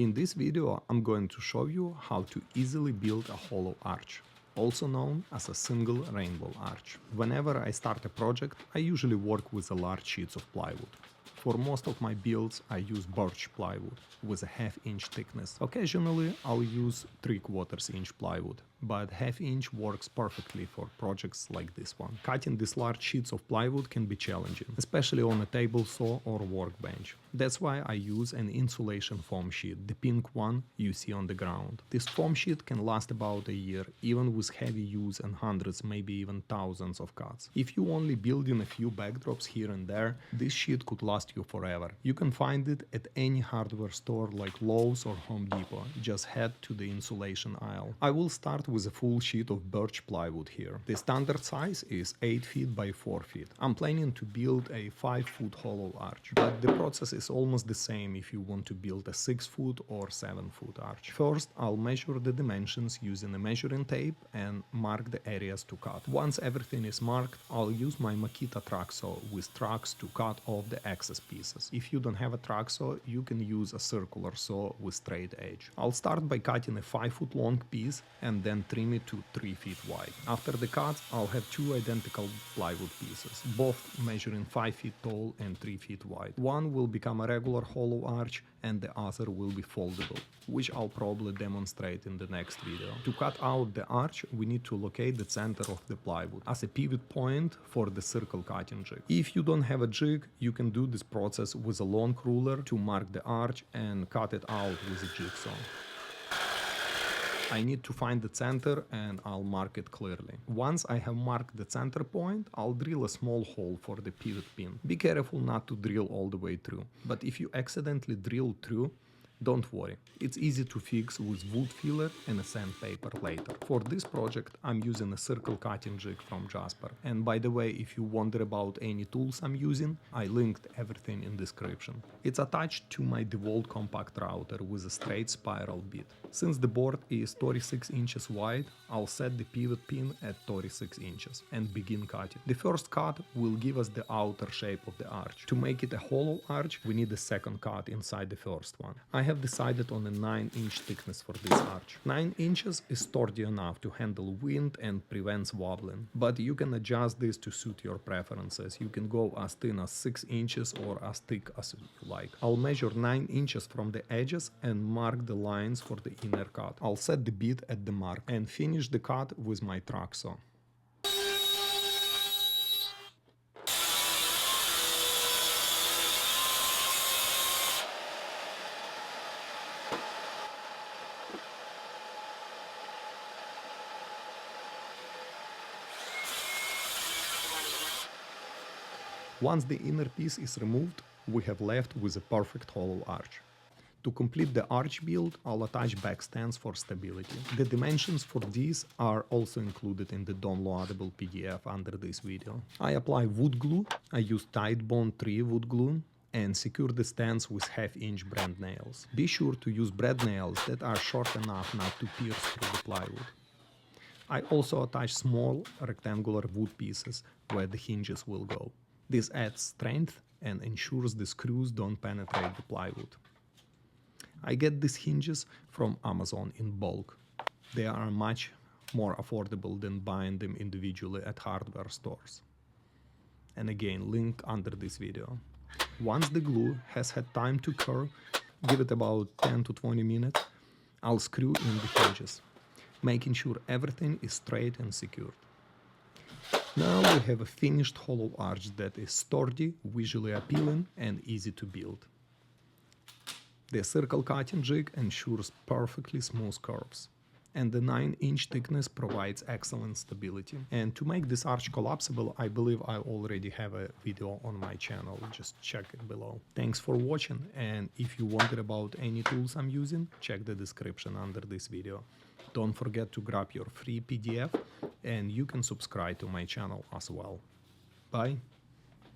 In this video I'm going to show you how to easily build a hollow arch, also known as a single rainbow arch. Whenever I start a project, I usually work with a large sheets of plywood. For most of my builds I use birch plywood with a half-inch thickness. Occasionally I'll use 3/4 inch plywood, but half-inch works perfectly for projects like this one. Cutting these large sheets of plywood can be challenging, especially on a table saw or workbench. That's why I use an insulation foam sheet, the pink one you see on the ground. This foam sheet can last about a year, even with heavy use and hundreds, maybe even thousands of cuts. If you only build in a few backdrops here and there, this sheet could last you forever. You can find it at any hardware store like Lowe's or Home Depot. Just head to the insulation aisle. I will start with a full sheet of birch plywood here. The standard size is 8 feet by 4 feet. I'm planning to build a 5-foot hollow arch, but the process is almost the same if you want to build a 6-foot or 7-foot arch. First, I'll measure the dimensions using a measuring tape and mark the areas to cut. Once everything is marked, I'll use my Makita track saw with tracks to cut off the excess pieces. If you don't have a track saw, you can use a circular saw with straight edge. I'll start by cutting a 5-foot long piece and then trim it to 3 feet wide. After the cut, I'll have 2 identical plywood pieces, both measuring 5 feet tall and 3 feet wide. One will become a regular hollow arch and the other will be foldable, which I'll probably demonstrate in the next video. To cut out the arch, we need to locate the center of the plywood as a pivot point for the circle cutting jig. If you don't have a jig, you can do this process with a long ruler to mark the arch and cut it out with a jigsaw. I need to find the center and I'll mark it clearly. Once I have marked the center point, I'll drill a small hole for the pivot pin. Be careful not to drill all the way through, but if you accidentally drill through, don't worry, it's easy to fix with wood filler and a sandpaper later. For this project I'm using a circle cutting jig from Jasper. And by the way, if you wonder about any tools I'm using, I linked everything in description. It's attached to my DeWalt compact router with a straight spiral bit. Since the board is 36 inches wide, I'll set the pivot pin at 36 inches and begin cutting. The first cut will give us the outer shape of the arch. To make it a hollow arch, we need a second cut inside the first one. I have decided on a 9-inch thickness for this arch. 9 inches is sturdy enough to handle wind and prevents wobbling, but you can adjust this to suit your preferences. You can go as thin as 6 inches or as thick as you like. I'll measure 9 inches from the edges and mark the lines for the inner cut. I'll set the bit at the mark and finish the cut with my track saw. Once the inner piece is removed, we have left with a perfect hollow arch. To complete the arch build, I'll attach back stands for stability. The dimensions for these are also included in the downloadable PDF under this video. I apply wood glue. I use Titebond 3 wood glue and secure the stands with half-inch brand nails. Be sure to use brad nails that are short enough not to pierce through the plywood. I also attach small rectangular wood pieces where the hinges will go. This adds strength and ensures the screws don't penetrate the plywood. I get these hinges from Amazon in bulk. They are much more affordable than buying them individually at hardware stores. And again, link under this video. Once the glue has had time to cure, give it about 10 to 20 minutes, I'll screw in the hinges, making sure everything is straight and secured. Now we have a finished hollow arch that is sturdy, visually appealing and easy to build. The circle cutting jig ensures perfectly smooth curves, and the 9-inch thickness provides excellent stability. And to make this arch collapsible, I believe I already have a video on my channel, just check it below. Thanks for watching, and if you wonder about any tools I'm using, check the description under this video. Don't forget to grab your free PDF, and you can subscribe to my channel as well. Bye!